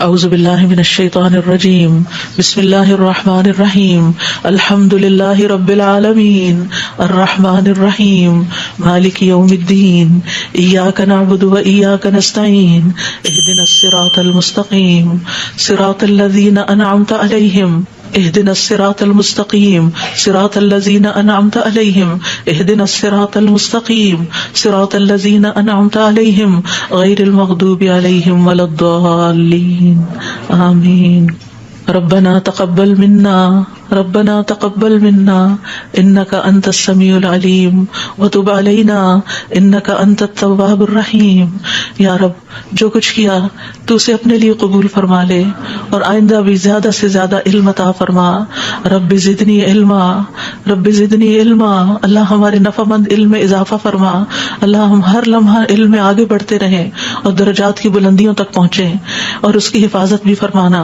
اعوذ باللہ من الشیطان الرجیم بسم اللہ الرحمن الرحیم الحمد للہ رب العالمین الرحمن الرحیم مالک یوم الدین ایاک نعبد و ایاک نستعین اہدنا الصراط المستقیم صراط الذین انعمت علیہم اهدنا الصراط المستقيم صراط الذين أنعمت عليهم اهدنا الصراط المستقيم صراط الذين أنعمت عليهم غير المغضوب عليهم ولا الضالين آمين ربنا تقبل منا انك انت السميع العليم وتب علينا انك انت التواب الرحيم. یا رب جو کچھ کیا تو اسے اپنے لیے قبول فرما لے اور آئندہ بھی زیادہ سے زیادہ علم عطا فرما. رب زدنی علما اللہ ہمارے نفع مند علم میں اضافہ فرما. اللہ ہم ہر لمحہ علم میں آگے بڑھتے رہیں اور درجات کی بلندیوں تک پہنچیں اور اس کی حفاظت بھی فرمانا.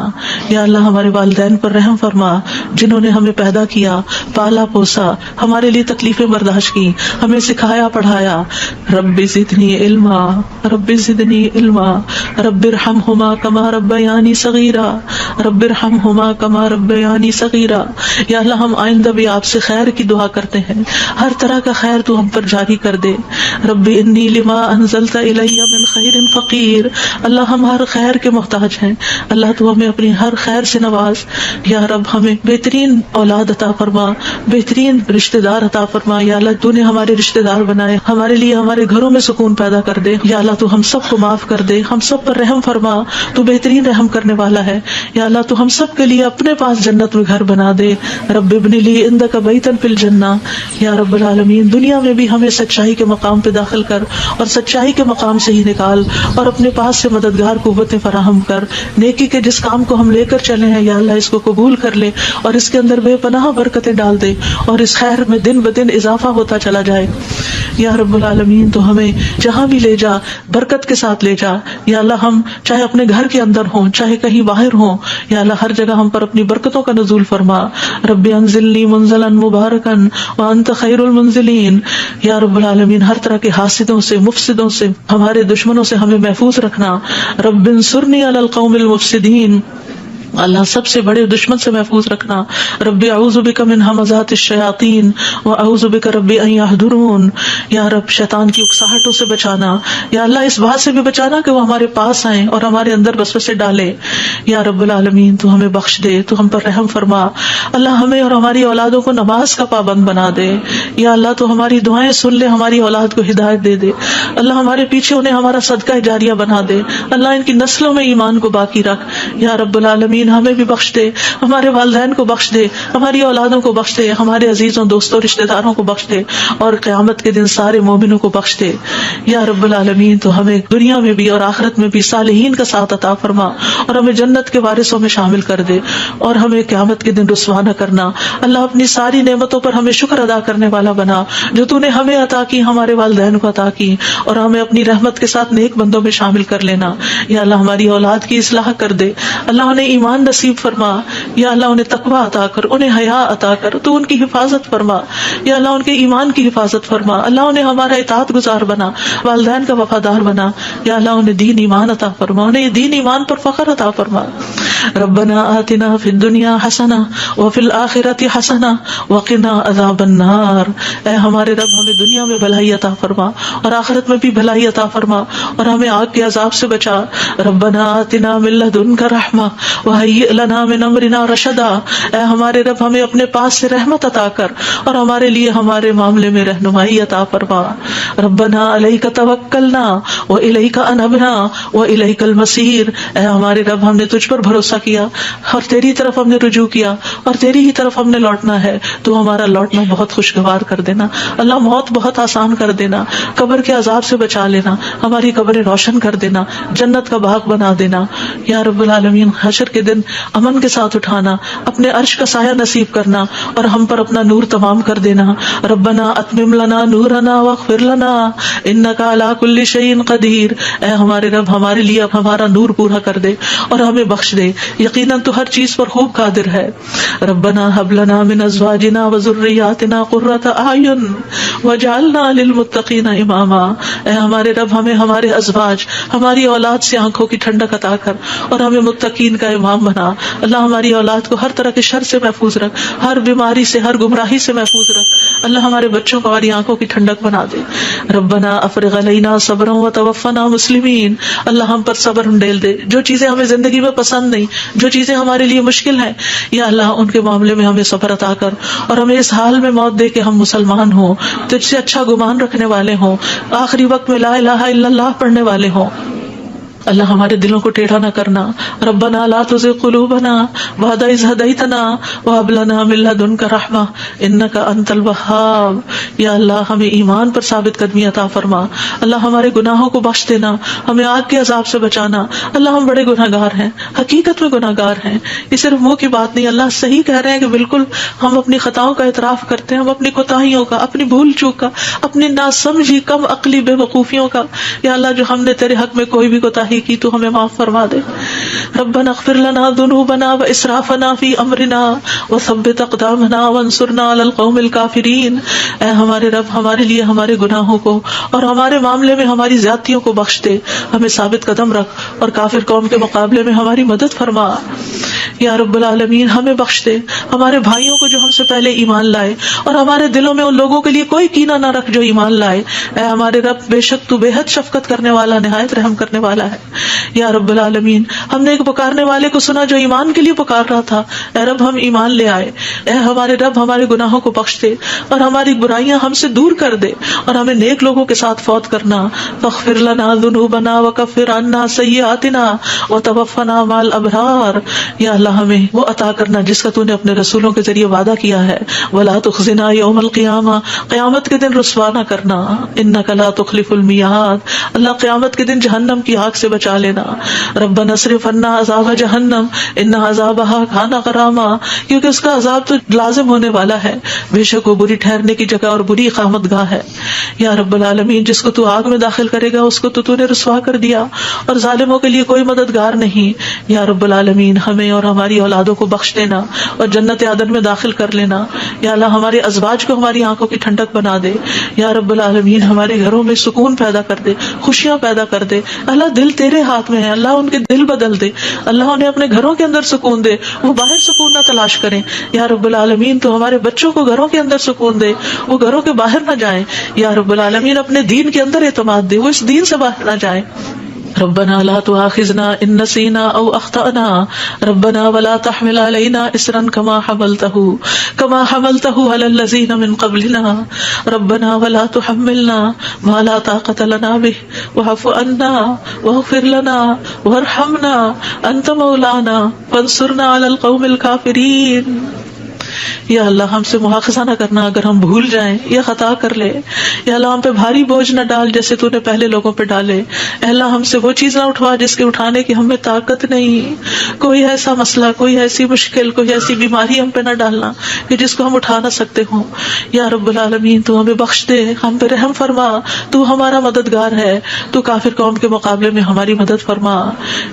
یا اللہ ہمارے والدین پر رحم فرما جنہوں نے ہمیں پیدا کیا، پالا پوسا، ہمارے لیے تکلیفیں برداشت کی، ہمیں سکھایا پڑھایا. رب زدنی علما رب ارحمہما کما ربیانی صغیرا کما ربیانی صغیرا. یا اللہ ہم آئندہ بھی آپ سے خیر کی دعا کرتے ہیں، ہر طرح کا خیر تو ہم پر جاری کر دے. رب انی لما انزلت الی من خیر فقیر. اللہ ہم ہر خیر کے محتاج ہیں، اللہ تو ہمیں اپنی ہر خیر سے نواز. یا رب ہمیں بہترین اولاد عطا فرما، بہترین رشتہ دار عطا فرما. یا اللہ تو نے ہمارے رشتہ دار بنائے، ہمارے لیے ہمارے گھروں میں سکون پیدا کر دے. یا اللہ تو ہم سب کو معاف کر دے، ہم سب پر رحم فرما، تو بہترین رحم کرنے والا ہے. یا اللہ تو ہم سب کے لیے اپنے پاس جنت میں گھر بنا دے. رب ابن لی عندک بیتا فی الجنہ. یا رب العالمین دنیا میں بھی ہمیں سچائی کے مقام پہ داخل کر اور سچائی کے مقام سے ہی نکال اور اپنے پاس سے مددگار قوتیں فراہم کر. نیکی کے جس کام کو ہم لے کر چلے ہیں یا اللہ اس کو قبول کر لے اور اس کے اندر بے پناہ برکتیں ڈال دے اور اس خیر میں دن بدن اضافہ ہوتا چلا جائے. یا رب العالمین تو ہمیں جہاں بھی لے جا برکت کے ساتھ لے جا. یا اللہ ہم چاہے اپنے گھر کے اندر ہوں چاہے کہیں باہر ہوں، یا اللہ ہر جگہ ہم پر اپنی برکتوں کا نزول فرما. رب انزلنی منزلا مبارکا وانت خیر المنزلین. یا رب العالمین ہر طرح کے حاسدوں سے، مفسدوں سے، ہمارے دشمنوں سے ہمیں محفوظ رکھنا. رب انصرنی علی القوم المفسدین. اللہ سب سے بڑے دشمن سے محفوظ رکھنا. رب اعوذ بک من ہمزات الشیاطین واعوذ بک رب ان یحضرون. یا رب شیطان کی اکساہٹوں سے بچانا. یا اللہ اس بات سے بھی بچانا کہ وہ ہمارے پاس آئیں اور ہمارے اندر وسوسے ڈالے. یا رب العالمین تو ہمیں بخش دے، تو ہم پر رحم فرما. اللہ ہمیں اور ہماری اولادوں کو نماز کا پابند بنا دے. یا اللہ تو ہماری دعائیں سن لے، ہماری اولاد کو ہدایت دے دے. اللہ ہمارے پیچھے انہیں ہمارا صدقہ جاریہ بنا دے. اللہ ان کی نسلوں میں ایمان کو باقی رکھ. یا رب العالمین ہمیں بھی بخش دے، ہمارے والدین کو بخش دے، ہماری اولادوں کو بخش دے، ہمارے عزیزوں دوستوں رشتہ داروں کو بخش دے اور قیامت کے دن سارے مومنوں کو بخش دے. یا رب العالمین تو ہمیں دنیا میں بھی اور آخرت میں بھی صالحین کا ساتھ عطا فرما اور ہمیں جنت کے وارثوں میں شامل کر دے اور ہمیں قیامت کے دن رسوا نہ کرنا. اللہ اپنی ساری نعمتوں پر ہمیں شکر ادا کرنے والا بنا جو تو نے ہمیں عطا کی، ہمارے والدین کو عطا کی، اور ہمیں اپنی رحمت کے ساتھ نیک بندوں میں شامل کر لینا. یا اللہ ہماری اولاد کی اصلاح کر دے، اللہ انہیں ایمان نصیب فرما. یا اللہ انہیں تقوی عطا کر، انہیں حیا عطا کر، تو ان کی حفاظت فرما. یا اللہ ان کے ایمان کی حفاظت فرما. اللہ انہیں ہمارا اطاعت گزار بنا، والدین کا وفادار بنا. یا اللہ انہیں دین ایمان عطا فرما، انہیں دین ایمان پر فخر عطا فرما. ربنا آتنا فی الدنیا حسنہ وفی الآخرۃ حسنہ وقنا عذاب النار. اے ہمارے رب ہمیں دنیا میں بھلائی عطا فرما اور آخرت میں بھی بھلائی عطا فرما اور ہمیں آگ کے عذاب سے بچا. ربنا آتنا من لدنک رحمہ وہیئ لنا من امرنا رشدا. اے ہمارے رب ہمیں اپنے پاس سے رحمت عطا کر اور ہمارے لیے ہمارے معاملے میں رہنمائی عطا فرما. ربنا علیک توکلنا والیک انبنا والیک المصیر. اے ہمارے رب ہم نے تجھ پر بھروسہ کیا اور تیری طرف ہم نے رجوع کیا اور تیری ہی طرف ہم نے لوٹنا ہے. تو ہمارا لوٹنا بہت خوشگوار کر دینا. اللہ موت بہت آسان کر دینا، قبر کے عذاب سے بچا لینا، ہماری قبریں روشن کر دینا، جنت کا باغ بنا دینا. یا رب العالمین حشر کے دن امن کے ساتھ اٹھا بڑھانا, اپنے عرش کا سایہ نصیب کرنا اور ہم پر اپنا نور تمام کر دینا. ربنا اتمم لنا نورنا واغفر لنا انک علی کل شیء قدیر. اے ہمارے رب ہمارے لیے اب ہمارا نور پورا کر دے اور ہمیں بخش دے, یقیناً تو ہر چیز پر خوب قادر ہے. ربنا هب لنا من ازواجنا وذریاتنا قرۃ اعین واجعلنا للمتقین اماما. اے ہمارے رب ہمیں ہمارے ازواج, ہماری اولاد سے آنکھوں کی ٹھنڈک عطا کر اور ہمیں متقین کا امام بنا. اللہ ہماری اولاد کو ہر طرح کے شر سے محفوظ رکھ, ہر بیماری سے, ہر گمراہی سے محفوظ رکھ. اللہ ہمارے بچوں کو ہماری آنکھوں کی ٹھنڈک بنا دے. ربنا افرغ علینا صبرا وتوفنا مسلمین. اللہ ہم پر صبر ڈیل دے. جو چیزیں ہمیں زندگی میں پسند نہیں, جو چیزیں ہمارے لیے مشکل ہیں, یا اللہ ان کے معاملے میں ہمیں صبر عطا کر اور ہمیں اس حال میں موت دے کہ ہم مسلمان ہوں, تجھ سے اچھا گمان رکھنے والے ہوں, آخری وقت میں لا الہ الا اللہ پڑھنے والے ہوں. اللہ ہمارے دلوں کو ٹیڑھا نہ کرنا. ربنا لا تزغ قلوبنا بعد اذ ہدیتنا وہب لنا من لدنک رحمہ انک انت الوہاب. یا اللہ ہمیں ایمان پر ثابت قدمی عطا فرما. اللہ ہمارے گناہوں کو بخش دینا, ہمیں آگ کے عذاب سے بچانا. اللہ ہم بڑے گناہ گار ہیں, حقیقت میں گناہ گار ہیں, یہ صرف منہ کی بات نہیں. اللہ صحیح کہہ رہے ہیں کہ بالکل ہم اپنی خطاؤں کا اعتراف کرتے ہیں, ہم اپنی کوتاہیوں کا, اپنی بھول چوک کا, اپنی ناسمجھی کم عقلی بے وقوفیوں کا. یا اللہ جو ہم نے تیرے حق میں کوئی بھی کوتاہی کی تو ہمیں معاف فرما دے. ربنا اغفر لنا ذنوبنا واسرافنا فی امرنا وثبت اقدامنا وانصرنا علی القوم الکافرین. اے ہمارے رب ہمارے لیے ہمارے گناہوں کو اور ہمارے معاملے میں ہماری زیادتیوں کو بخش دے, ہمیں ثابت قدم رکھ اور کافر قوم کے مقابلے میں ہماری مدد فرما. یا رب العالمین ہمیں بخش دے, ہمارے بھائیوں کو جو ہم سے پہلے ایمان لائے, اور ہمارے دلوں میں ان لوگوں کے لیے کوئی کینہ نہ رکھ جو ایمان لائے. اے ہمارے رب بے شک تو بے حد شفقت کرنے والا, نہایت رحم کرنے والا ہے. یا رب العالمین ہم نے ایک پکارنے والے کو سنا جو ایمان کے لیے پکار رہا تھا. اے رب ہم ایمان لے آئے. اے ہمارے رب ہمارے گناہوں کو بخش دے اور ہماری برائیاں ہم سے دور کر دے اور ہمیں نیک لوگوں کے ساتھ فوت کرنا. فاغفر لنا ذنوبنا وکفر عنا سیئاتنا وتوفنا مع الابرار. یا اللہ ہمیں وہ عطا کرنا جس کا تو نے اپنے رسولوں کے ذریعے وعدہ کیا ہے. ولا تخزنا یوم القیامہ, قیامت کے دن رسوا نہ کرنا. انک لا تخلف المیعاد. اللہ قیامت کے دن جہنم کی آگ سے بچا لینا. ربنا اصرف عنا عذاب جہنم ان عذابها کان غراما. کیونکہ اس کا عذاب تو لازم ہونے والا ہے, بے شک وہ بری ٹھہرنے کی جگہ اور بری اقامت گاہ ہے. یا رب العالمین جس کو تو آگ میں داخل کرے گا اس کو تو نے رسوا کر دیا, اور ظالموں کے لیے کوئی مددگار نہیں. یا رب العالمین ہمیں اور ہماری اولادوں کو بخش دینا اور جنت عدن میں داخل کر لینا. یا اللہ ہمارے ازواج کو ہماری آنکھوں کی ٹھنڈک بنا دے. یا رب العالمین ہمارے گھروں میں سکون پیدا کر دے, خوشیاں پیدا کر دے. اللہ دل تیرے ہاتھ میں ہے, اللہ ان کے دل بدل دے, اللہ انہیں اپنے گھروں کے اندر سکون دے, وہ باہر سکون نہ تلاش کریں. یا رب العالمین تو ہمارے بچوں کو گھروں کے اندر سکون دے, وہ گھروں کے باہر نہ جائیں. یا رب العالمین اپنے دین کے اندر اعتماد دے, وہ اس دین سے باہر نہ جائیں. ربنا لا تؤاخذنا ان نسينا او اخطأنا ربنا ولا تحمل علينا اصرا كما حملته على الذين من قبلنا ربنا ولا تحملنا ما لا طاقة لنا به واعف عنا واغفر لنا وارحمنا انت مولانا فانصرنا على القوم الكافرين. یا اللہ ہم سے مواخذہ نہ کرنا اگر ہم بھول جائیں یا خطا کر لے. یا اللہ ہم پہ بھاری بوجھ نہ ڈال جیسے تو نے پہلے لوگوں پہ ڈالے. اے اللہ ہم سے وہ چیز نہ اٹھوا جس کے اٹھانے کی ہمیں طاقت نہیں. کوئی ایسا مسئلہ, کوئی ایسی مشکل, کوئی ایسی بیماری ہم پہ نہ ڈالنا کہ جس کو ہم اٹھا نہ سکتے ہوں. یا رب العالمین تو ہمیں بخش دے, ہم پہ رحم فرما, تو ہمارا مددگار ہے, تو کافر قوم کے مقابلے میں ہماری مدد فرما.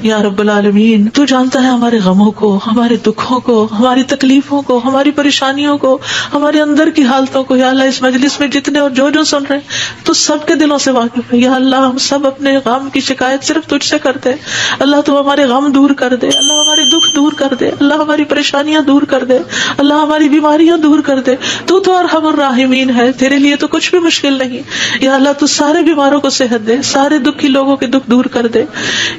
یا رب العالمین تو جانتا ہے ہمارے غموں کو, ہمارے دکھوں کو, ہماری تکلیفوں کو, ہماری پریشانیوں کو, ہمارے اندر کی حالتوں کو. یا اللہ اس مجلس میں جتنے اور جو سن رہے ہیں تو سب کے دلوں سے واقف ہے. یا اللہ ہم سب اپنے غم کی شکایت صرف تجھ سے کرتے ہیں. اللہ تو ہمارے غم دور کر دے, اللہ ہمارے دکھ دور کر دے, اللہ ہماری پریشانیاں دور کر دے, اللہ ہماری بیماریاں دور کر دے. تو ارحم الراحمین ہے, تیرے لیے تو کچھ بھی مشکل نہیں. یا اللہ تو سارے بیماروں کو صحت دے, سارے دکھی لوگوں کے دکھ دور کر دے.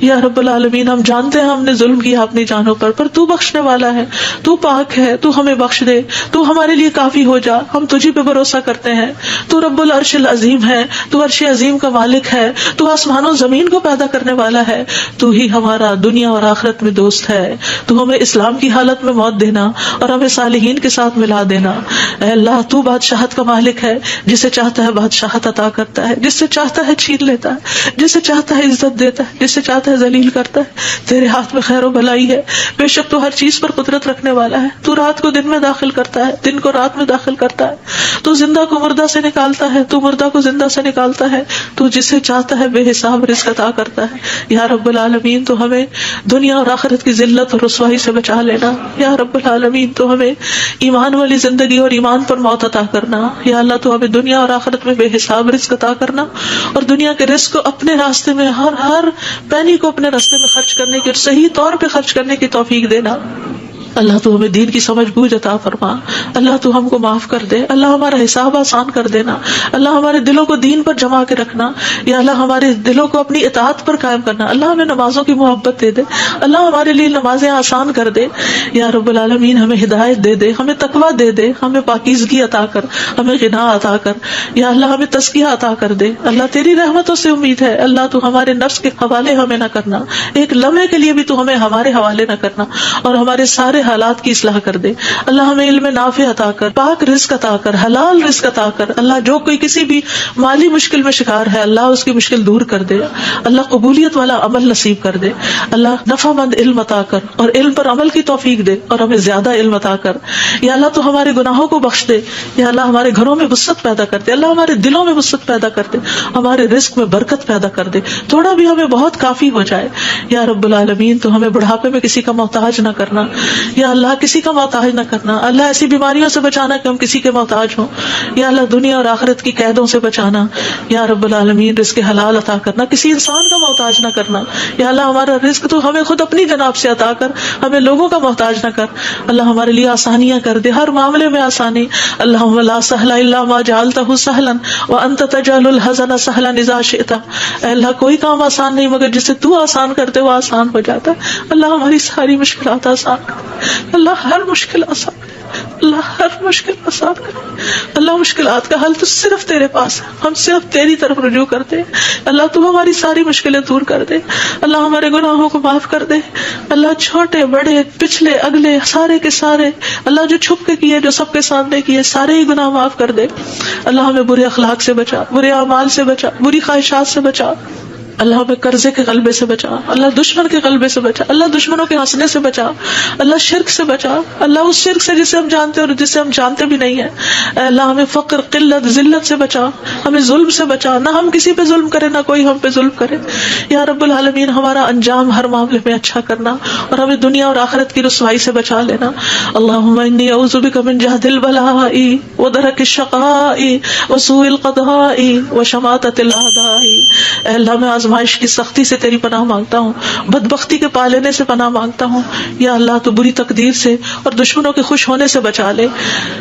یا رب العالمین ہم جانتے ہیں ہم نے ظلم کیا اپنی جانوں پر تو بخشنے والا ہے, تو پاک ہے, تو ہمیں بخش بخش دے، تو ہمارے لیے کافی ہو جا، ہم تجھی پہ بھروسہ کرتے ہیں، تو رب العرش العظیم ہے، تو عرش عظیم کا مالک ہے، تو آسمان و زمین کو پیدا کرنے والا ہے، تو ہی ہمارا دنیا اور آخرت میں دوست ہے، تو ہمیں اسلام کی حالت میں موت دینا اور ہمیں صالحین کے ساتھ ملا دینا۔ اے اللہ تو بادشاہت کا مالک ہے، جسے چاہتا ہے بادشاہت عطا کرتا ہے، جس سے چاہتا ہے چھین لیتا ہے، جسے چاہتا ہے عزت دیتا ہے، جسے چاہتا ہے ذلیل کرتا ہے، تیرے ہاتھ میں خیر و بھلائی ہے، بے شک تو ہر چیز پر قدرت رکھنے والا ہے، تو رات کو دن میں داخل کرتا ہے، دن کو رات میں داخل کرتا ہے، تو زندہ کو مردہ سے نکالتا ہے، تو مردہ کو زندہ سے نکالتا ہے، تو جسے چاہتا ہے بے حساب رزق عطا کرتا ہے۔ یا رب العالمین تو ہمیں دنیا اور آخرت کی ذلت اور رسوائی سے بچا لینا۔ یا رب العالمین تو ہمیں ایمان والی زندگی اور ایمان پر موت عطا کرنا۔ یا اللہ تو ہمیں دنیا اور آخرت میں بے حساب رزق عطا کرنا، اور دنیا کے رزق کو اپنے راستے میں ہر پینی کو اپنے راستے میں خرچ کرنے کی اور صحیح طور پہ خرچ کرنے کی توفیق دینا۔ اللہ تو ہمیں دین کی سمجھ بوجھ عطا فرما، اللہ تو ہم کو معاف کر دے، اللہ ہمارا حساب آسان کر دینا، اللہ ہمارے دلوں کو دین پر جما کے رکھنا، یا اللہ ہمارے دلوں کو اپنی اطاعت پر قائم کرنا، اللہ ہمیں نمازوں کی محبت دے دے، اللہ ہمارے لیے نمازیں آسان کر دے، یا رب العالمین ہمیں ہدایت دے دے، ہمیں تقویٰ دے دے، ہمیں پاکیزگی عطا کر، ہمیں غنا عطا کر، یا اللہ ہمیں تزکیہ عطا کر دے۔ اللہ تیری رحمتوں سے امید ہے، اللہ تو ہمارے نفس کے حوالے ہمیں نہ کرنا، ایک لمحے کے لیے بھی تو ہمیں ہمارے حوالے نہ کرنا، اور ہمارے سارے حالات کی اصلاح کر دے۔ اللہ ہمیں علم نافع عطا کر، پاک رزق عطا کر، حلال رزق عطا کر۔ اللہ جو کوئی کسی بھی مالی مشکل میں شکار ہے، اللہ اس کی مشکل دور کر دے، اللہ قبولیت والا عمل نصیب کر دے، اللہ نفع مند علم عطا کر، اور علم پر عمل کی توفیق دے، اور ہمیں زیادہ علم عطا کر۔ یا اللہ تو ہمارے گناہوں کو بخش دے، یا اللہ ہمارے گھروں میں وسعت پیدا کر دے، اللہ ہمارے دلوں میں وسعت پیدا کر دے، ہمارے رزق میں برکت پیدا کر دے، تھوڑا بھی ہمیں بہت کافی ہو جائے۔ یا رب العالمین تو ہمیں بڑھاپے میں کسی کا محتاج نہ کرنا، یا اللہ کسی کا محتاج نہ کرنا، اللہ ایسی بیماریوں سے بچانا کہ ہم کسی کے محتاج ہوں، یا اللہ دنیا اور آخرت کی قیدوں سے بچانا، یا رب العالمین رزق حلال عطا کرنا، کسی انسان کا محتاج نہ کرنا، یا اللہ ہمارا رزق تو ہمیں خود اپنی جناب سے عطا کر، ہمیں لوگوں کا محتاج نہ کر، اللہ ہمارے لیے آسانیاں کر دے، ہر معاملے میں آسانی۔ اللہم لا سہل الا ما جعلتہ سہلا وانت تجعل الحزن سہلا اذا شئت۔ اے اللہ کوئی کام آسان نہیں مگر جسے تو آسان کرتے وہ آسان ہو جاتا ہے۔ اللہ ہماری ساری مشکلات آسان کر، اللہ ہر مشکل آسان کر، اللہ ہر مشکل آسان کر، اللہ مشکلات کا حل تو صرف تیرے پاس ہے، ہم صرف تیری طرف رجوع کرتے ہیں۔ اللہ تو ہماری ساری مشکلیں دور کر دے، اللہ ہمارے گناہوں کو معاف کر دے، اللہ چھوٹے بڑے پچھلے اگلے سارے کے سارے، اللہ جو چھپ کے کیے جو سب کے سامنے کیے سارے ہی گناہ معاف کر دے۔ اللہ ہمیں برے اخلاق سے بچا، برے اعمال سے بچا، بری خواہشات سے بچا، اللہ ہمیں قرضے کے غلبے سے بچا، اللہ دشمن کے غلبے سے بچا، اللہ دشمنوں کے ہنسنے سے بچا، اللہ شرک سے بچا، اللہ اس شرک سے جسے ہم جانتے اور جسے ہم جانتے بھی نہیں ہیں، اے اللہ ہمیں فقر قلت ذلت سے بچا، ہمیں ظلم سے بچا، نہ ہم کسی پہ ظلم کرے نہ کوئی ہم پہ ظلم کرے۔ یا رب العالمین ہمارا انجام ہر معاملے میں اچھا کرنا، اور ہمیں دنیا اور آخرت کی رسوائی سے بچا لینا۔ اللہم انی اعوذ بک من جہد البلاء ودرک الشقاء وسوء القضاء وشماتۃ الاعداء۔ اے اللہ میں آزمائش کی سختی سے تیری پناہ مانگتا ہوں، بدبختی کے پالنے سے پناہ مانگتا ہوں، یا اللہ تو بری تقدیر سے اور دشمنوں کے خوش ہونے سے بچا لے۔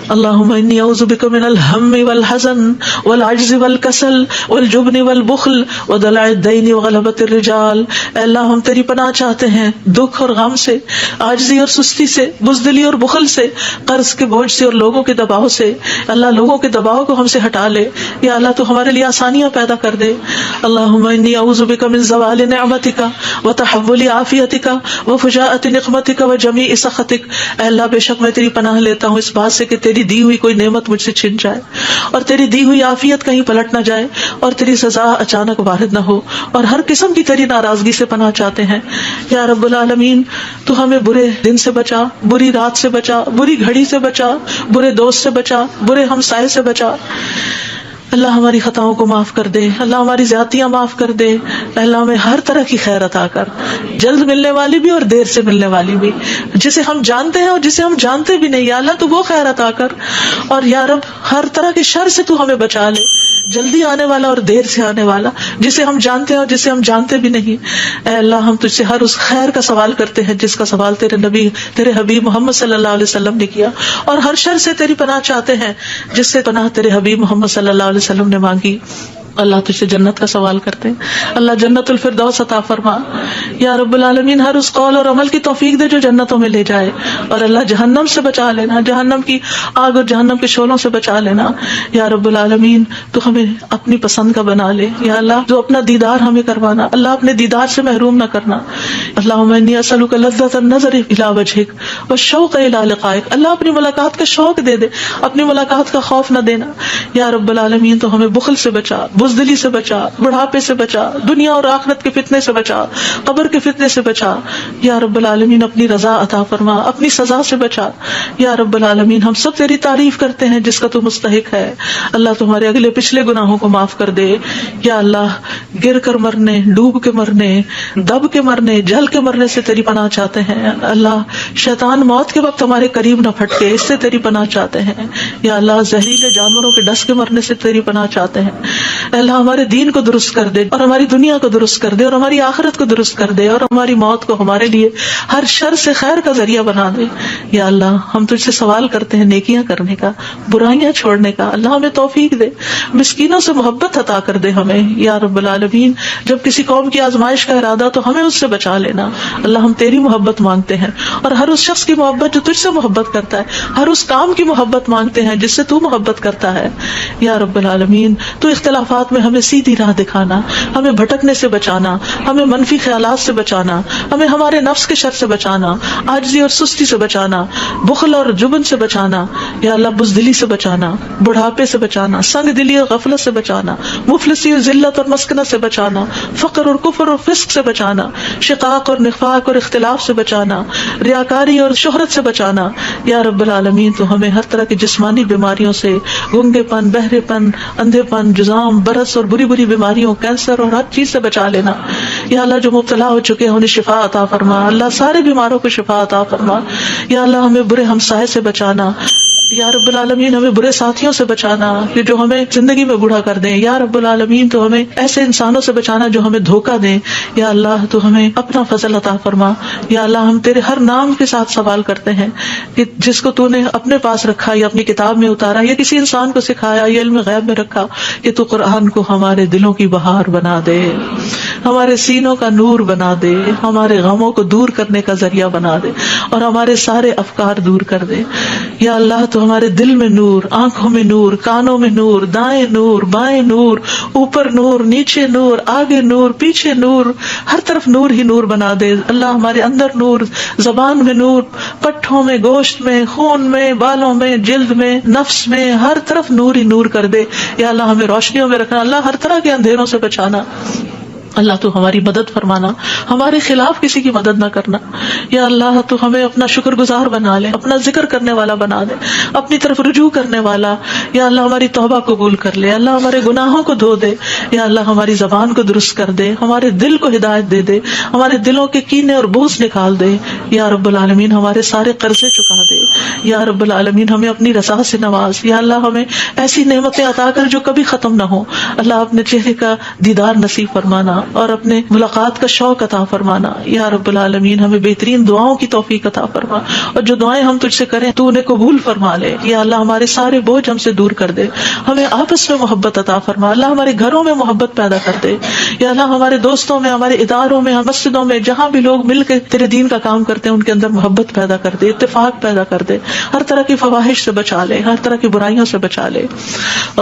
اللہم انی اعوذ بک من الہم والحزن والعجز والکسل والجبن والبخل ودلع الدین وغلبۃ الرجال۔ اے اللہ ہم تیری پناہ چاہتے ہیں دکھ اور غم سے، عاجزی اور سستی سے، بزدلی اور بخل سے، قرض کے بوجھ سے اور لوگوں کے دباؤ سے۔ اللہ لوگوں کے دباؤ کو ہم سے ہٹا لے، یا اللہ تو ہمارے لیے آسانیاں پیدا کر دے۔ اللہم انی اعوذ بک من زوال نعمتک وتحول عافیتک وفجاءۃ نقمتک وجمیع سخطک۔ اے اللہ بے شک میں تیری پناہ لیتا ہوں اس بات سے کہ تیری دی ہوئی کوئی نعمت مجھ سے چھن جائے، اور تیری دی ہوئی عافیت کہیں پلٹ نہ جائے، اور تیری سزا اچانک وارد نہ ہو، اور ہر قسم کی تیری ناراضگی سے پناہ چاہتے ہیں۔ یا رب العالمین تو ہمیں برے دن سے بچا، بری رات سے بچا، بری گھڑی سے بچا، برے دوست سے بچا، برے ہمسائے سے بچا۔ اللہ ہماری خطاؤں کو معاف کر دے، اللہ ہماری زیادتیاں معاف کر دے، اللہ ہمیں ہر طرح کی خیر عطا کر، جلد ملنے والی بھی اور دیر سے ملنے والی بھی، جسے ہم جانتے ہیں اور جسے ہم جانتے بھی نہیں، یا اللہ تو وہ خیر عطا کر، اور یا رب ہر طرح کے شر سے تو ہمیں بچا لے، جلدی آنے والا اور دیر سے آنے والا، جسے ہم جانتے ہیں اور جسے ہم جانتے بھی نہیں۔ اے اللہ ہم تجھ سے ہر اس خیر کا سوال کرتے ہیں جس کا سوال تیرے نبی تیرے حبیب محمد صلی اللہ علیہ وسلم نے کیا، اور ہر شر سے تیری پناہ چاہتے ہیں جس سے پناہ تیرے حبیب محمد صلی اللہ علیہ وسلم نے مانگی۔ اللہ تجھ سے جنت کا سوال کرتے ہیں. اللہ جنت الفردوس عطا فرما. یا رب العالمین ہر اس قول اور عمل کی توفیق دے جو جنتوں میں لے جائے. اور اللہ جہنم سے بچا لینا, جہنم کی آگ اور جہنم کے شعلوں سے بچا لینا. یا رب العالمین تو ہمیں اپنی پسند کا بنا لے. یا اللہ جو اپنا دیدار ہمیں کروانا, اللہ اپنے دیدار سے محروم نہ کرنا. اللہم انی اسألک لذۃ النظر الی وجہک والشوق الی لقائک. اللہ اپنی ملاقات کا شوق دے دے, اپنی ملاقات کا خوف نہ دینا. یا رب العالمین تو ہمیں بخل سے بچا, بزدلی سے بچا, بڑھاپے سے بچا, دنیا اور آخرت کے فتنے سے بچا, قبر کے فتنے سے بچا. یا رب العالمین اپنی رضا عطا فرما, اپنی سزا سے بچا. یا رب العالمین ہم سب تیری تعریف کرتے ہیں جس کا تو مستحق ہے. اللہ تمہارے اگلے پچھلے گناہوں کو معاف کر دے. یا اللہ گر کر مرنے, ڈوب کے مرنے, دب کے مرنے, جل کے مرنے سے تیری پناہ چاہتے ہیں. اللہ شیطان موت کے وقت ہمارے قریب نہ پھٹکے, اس سے تیری پناہ چاہتے ہیں. یا اللہ زہریلے جانوروں کے ڈس کے مرنے سے تیری پناہ چاہتے ہیں. اللہ ہمارے دین کو درست کر دے, اور ہماری دنیا کو درست کر دے, اور ہماری آخرت کو درست کر دے, اور ہماری موت کو ہمارے لیے ہر شر سے خیر کا ذریعہ بنا دے. یا اللہ ہم تجھ سے سوال کرتے ہیں نیکیاں کرنے کا, برائیاں چھوڑنے کا. اللہ ہمیں توفیق دے, مسکینوں سے محبت عطا کر دے ہمیں. یا رب العالمین جب کسی قوم کی آزمائش کا ارادہ تو ہمیں اس سے بچا لینا. اللہ ہم تیری محبت مانگتے ہیں, اور ہر اس شخص کی محبت جو تجھ سے محبت کرتا ہے, ہر اس کام کی محبت مانگتے ہیں جس سے تو محبت کرتا ہے. یا رب العالمین تو اختلافات میں ہمیں سیدھی راہ دکھانا, ہمیں بھٹکنے سے بچانا, ہمیں منفی خیالات سے بچانا, ہمیں ہمارے نفس کے شر سے بچانا, عاجزی اور سستی سے بچانا, بخل اور جبن سے بچانا. یا اللہ بزدلی سے بچانا, بڑھاپے سے بچانا, سنگ دلی اور غفلت سے بچانا, مفلسی اور ذلت اور مسکنت سے بچانا, فقر اور کفر اور فسق سے بچانا, شقاق اور نفاق اور اختلاف سے بچانا, ریاکاری اور شہرت سے بچانا. یا رب العالمین تو ہمیں ہر طرح کی جسمانی بیماریوں سے, گنگے پن, بہرے پن, اندھے پن, جزام, برس اور بری بری بیماریوں, کینسر اور ہر چیز سے بچا لینا. یا اللہ جو مبتلا ہو چکے ہیں انہیں شفا عطا فرما. اللہ سارے بیماروں کو شفا عطا فرما. یا اللہ ہمیں برے ہمسائے سے بچانا. یا رب العالمین ہمیں برے ساتھیوں سے بچانا کہ جو ہمیں زندگی میں بوڑھا کر دیں. یا رب العالمین تو ہمیں ایسے انسانوں سے بچانا جو ہمیں دھوکہ دیں. یا اللہ تو ہمیں اپنا فضل عطا فرما. یا اللہ ہم تیرے ہر نام کے ساتھ سوال کرتے ہیں کہ جس کو تو نے اپنے پاس رکھا یا اپنی کتاب میں اتارا یا کسی انسان کو سکھایا یا علم غیب میں رکھا, کہ تو قرآن کو ہمارے دلوں کی بہار بنا دے, ہمارے سینوں کا نور بنا دے, ہمارے غموں کو دور کرنے کا ذریعہ بنا دے, اور ہمارے سارے افکار دور کر دے. یا اللہ تو ہمارے دل میں نور, آنکھوں میں نور, کانوں میں نور, دائیں نور, بائیں نور, اوپر نور, نیچے نور, آگے نور, پیچھے نور, ہر طرف نور ہی نور بنا دے. اللہ ہمارے اندر نور, زبان میں نور, پٹھوں میں, گوشت میں, خون میں, بالوں میں, جلد میں, نفس میں, ہر طرف نور ہی نور کر دے. یا اللہ ہمیں روشنیوں میں رکھنا, اللہ ہر طرح کے اندھیروں سے بچانا. اللہ تو ہماری مدد فرمانا, ہمارے خلاف کسی کی مدد نہ کرنا. یا اللہ تو ہمیں اپنا شکر گزار بنا لے, اپنا ذکر کرنے والا بنا دے, اپنی طرف رجوع کرنے والا. یا اللہ ہماری توبہ قبول کر لے, اللہ ہمارے گناہوں کو دھو دے. یا اللہ ہماری زبان کو درست کر دے, ہمارے دل کو ہدایت دے دے, ہمارے دلوں کے کینے اور بغض نکال دے. یا رب العالمین ہمارے سارے قرضے چکا دے. یا رب العالمین ہمیں اپنی رضا سے نواز. یا اللہ ہمیں ایسی نعمتیں عطا کر جو کبھی ختم نہ ہو. اللہ اپنے چہرے کا دیدار نصیب فرمانا اور اپنے ملاقات کا شوق عطا فرمانا. یا رب العالمین ہمیں بہترین دعاؤں کی توفیق عطا فرما, اور جو دعائیں ہم تجھ سے کریں تو انہیں قبول فرما لے. یا اللہ ہمارے سارے بوجھ ہم سے دور کر دے, ہمیں آپس میں محبت عطا فرما. اللہ ہمارے گھروں میں محبت پیدا کر دے. یا اللہ ہمارے دوستوں میں, ہمارے اداروں میں, مسجدوں میں, جہاں بھی لوگ مل کے تیرے دین کا کام کرتے ہیں ان کے اندر محبت پیدا کر دے, اتفاق پیدا کر دے, ہر طرح کی فواحش سے بچا لے, ہر طرح کی برائیوں سے بچا لے.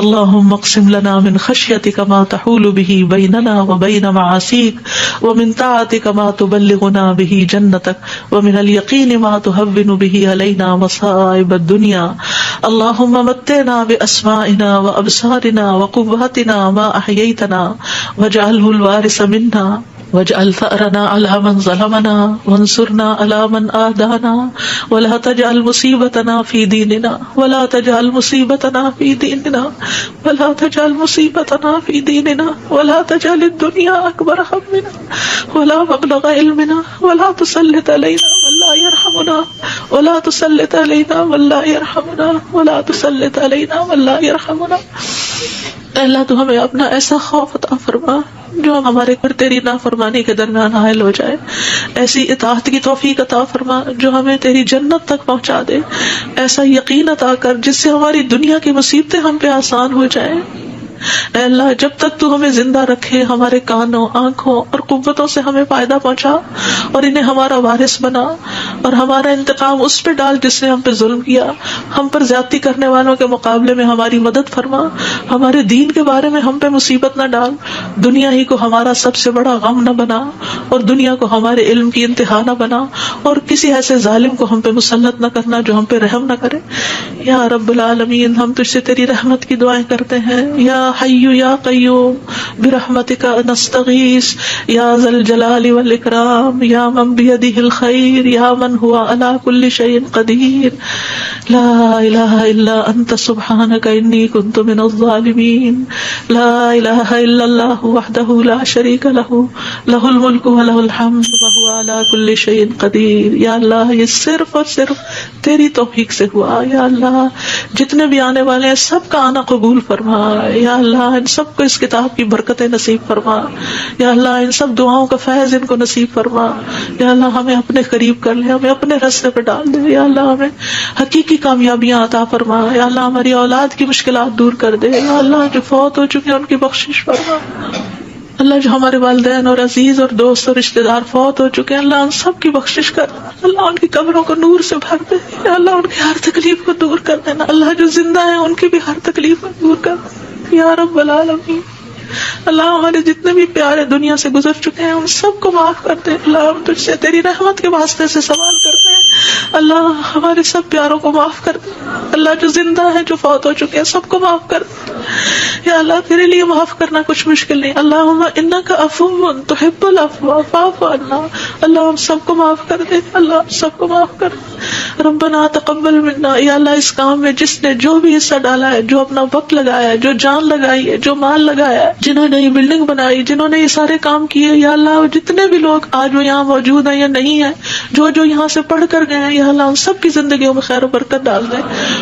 اللہم اقسم لنا من خشیتک ما تحول به بیننا وبین معاصیک, ومن طاعتک ما تبلغنا به جنتک, ومن الیقین ما تهون به علینا مصائب الدنیا. اللہم متعنا باسمائنا وابصارنا وقواتنا ما احییتنا واجعله الوارث منا واجعل ثأرنا على من ظلمنا وانصرنا على من آذانا ولا تجعل مصيبتنا في ديننا ولا تجعل مصيبتنا في ديننا ولا تجعل مصيبتنا في ديننا ولا تجعل الدنيا أكبر همنا ولا مبلغ علمنا ولا تسلط علينا من لا يرحمنا ولا تسلط علينا من لا يرحمنا ولا تسلط علينا من لا يرحمنا. اللہ تو ہمیں اپنا ایسا خوف عطا فرما جو ہمارے اور تیری نافرمانی کے درمیان حائل ہو جائے, ایسی اطاعت کی توفیق عطا فرما جو ہمیں تیری جنت تک پہنچا دے, ایسا یقین عطا کر جس سے ہماری دنیا کی مصیبتیں ہم پہ آسان ہو جائیں. اے اللہ جب تک تو ہمیں زندہ رکھے ہمارے کانوں آنکھوں اور قوتوں سے ہمیں فائدہ پہنچا اور انہیں ہمارا وارث بنا اور ہمارا انتقام اس پہ ڈال جس نے ہم پہ ظلم کیا. ہم پر زیادتی کرنے والوں کے مقابلے میں ہماری مدد فرما. ہمارے دین کے بارے میں ہم پہ مصیبت نہ ڈال. دنیا ہی کو ہمارا سب سے بڑا غم نہ بنا اور دنیا کو ہمارے علم کی انتہا نہ بنا اور کسی ایسے ظالم کو ہم پہ مسلط نہ کرنا جو ہم پہ رحم نہ کرے. یا رب العالمین ہم تجھ سے تیری رحمت کی دعائیں کرتے ہیں. یا حی یا قیوم برحمتک نستغیث یا ذا الجلال والاکرام یا من بیدہ الخیر یا من ہوا علی کل شیء قدیر. لا الہ الا انت سبحانک انی کنت من الظالمین. لا الہ الا اللہ وحدہ لا شریک لہ لہ الملک ولہ الحمد وہو علی کل شیء قدیر. یا اللہ یہ صرف اور صرف تیری توفیق سے ہوا. یا اللہ جتنے بھی آنے والے ہیں سب کا آنا قبول فرما. یا اللہ ان سب کو اس کتاب کی برکتیں نصیب فرما. یا اللہ ان سب دعاؤں کا فیض ان کو نصیب فرما. یا اللہ ہمیں اپنے قریب کر لے, ہمیں اپنے راستے پہ ڈال دے. یا اللہ ہمیں حقیقی کامیابیاں عطا فرما. یا اللہ ہماری اولاد کی مشکلات دور کر دے. یا اللہ جو فوت ہو چکے ہیں ان کی بخشش فرما. اللہ جو ہمارے والدین اور عزیز اور دوست اور رشتہ دار فوت ہو چکے ہیں اللہ ان سب کی بخشش کر. اللہ ان کی قبروں کو نور سے بھر دے. یا اللہ ان کی ہر تکلیف کو دور کر دینا. اللہ جو زندہ ہیں ان کی بھی ہر تکلیف کو دور کر دے یا رب العالمین. اللہ ہمارے جتنے بھی پیارے دنیا سے گزر چکے ہیں ان سب کو معاف کر دے. اللہ ہم تجھ سے تیری رحمت کے واسطے سے سوال کرتے ہیں. اللہ ہمارے سب پیاروں کو معاف کر دے. اللہ جو زندہ ہے جو فوت ہو چکے ہیں سب کو معاف کر دے. یا اللہ تیرے لیے معاف کرنا کچھ مشکل نہیں. اللہم انک عفو تحب العفو فاعف عنا. اللہ ہم سب کو معاف کر دے. اللہ ہم سب کو معاف کر دے. ربنا تقبل منا. یا اللہ اس کام میں جس نے جو بھی حصہ ڈالا ہے, جو اپنا وقت لگایا ہے, جو جان لگائی ہے, جو مال لگایا ہے, جنہوں نے یہ بلڈنگ بنائی, جنہوں نے یہ سارے کام کیے, یا اللہ جتنے بھی لوگ آج وہ یہاں موجود ہیں یا نہیں ہیں, جو یہاں سے پڑھ کر گئے ہیں, یا اللہ ان سب کی زندگیوں میں خیر و برکت ڈال دے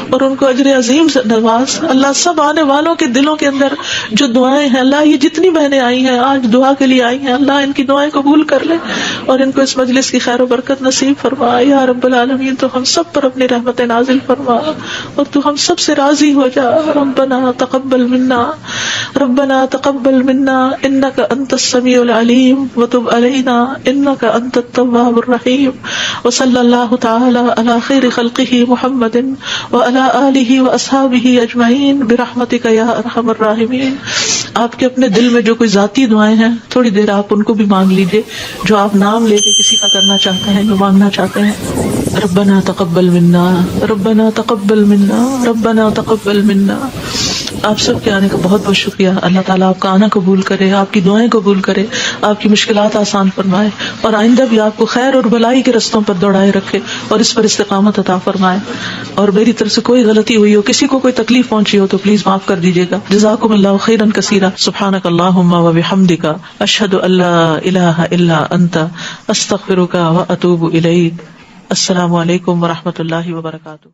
اور ان کو اجر عظیم سے نواز. اللہ سب آنے والوں کے دلوں کے اندر جو دعائیں ہیں, اللہ یہ جتنی بہنیں آئی ہیں آج دعا کے لیے آئی ہیں, اللہ ان کی دعائیں قبول کر لے اور ان کو اس مجلس کی خیر و برکت نصیب فرما. یا رب العالمین تو ہم سب پر اپنی رحمت نازل فرما اور تو ہم سب سے راضی ہو جا. ربنا تقبل منا ربنا تقبل منا انك انت السميع العليم وتب علينا انك انت التواب الرحيم. وصلى الله تعالى على خير خلقه محمد وعلى آله واصحابه اجمعين برحمتك يا ارحم الراحمين. آپ کے اپنے دل میں جو کوئی ذاتی دعائیں ہیں تھوڑی دیر آپ ان کو بھی مانگ لیجئے, جو آپ نام لے کے کسی کا کرنا چاہتے ہیں, جو مانگنا چاہتے ہیں. ربنا تقبل منا ربنا تقبل منا ربنا تقبل منا. آپ سب کے آنے کا بہت بہت شکریہ. اللہ تعالیٰ آپ کا آنا قبول کرے, آپ کی دعائیں قبول کرے, آپ کی مشکلات آسان فرمائے اور آئندہ بھی آپ کو خیر اور بھلائی کے رستوں پر دوڑائے رکھے اور اس پر استقامت عطا فرمائے. اور میری طرف سے کوئی غلطی ہوئی ہو, کسی کو کوئی تکلیف پہنچی ہو تو پلیز معاف کر دیجیے گا. جزاکم اللہ خیرا کثیرا. سبحانک اللہم و بحمدک اشہد ان لا الہ الا انت استغفرک و اتوب الیک. السلام علیکم و رحمۃ اللہ وبرکاتہ.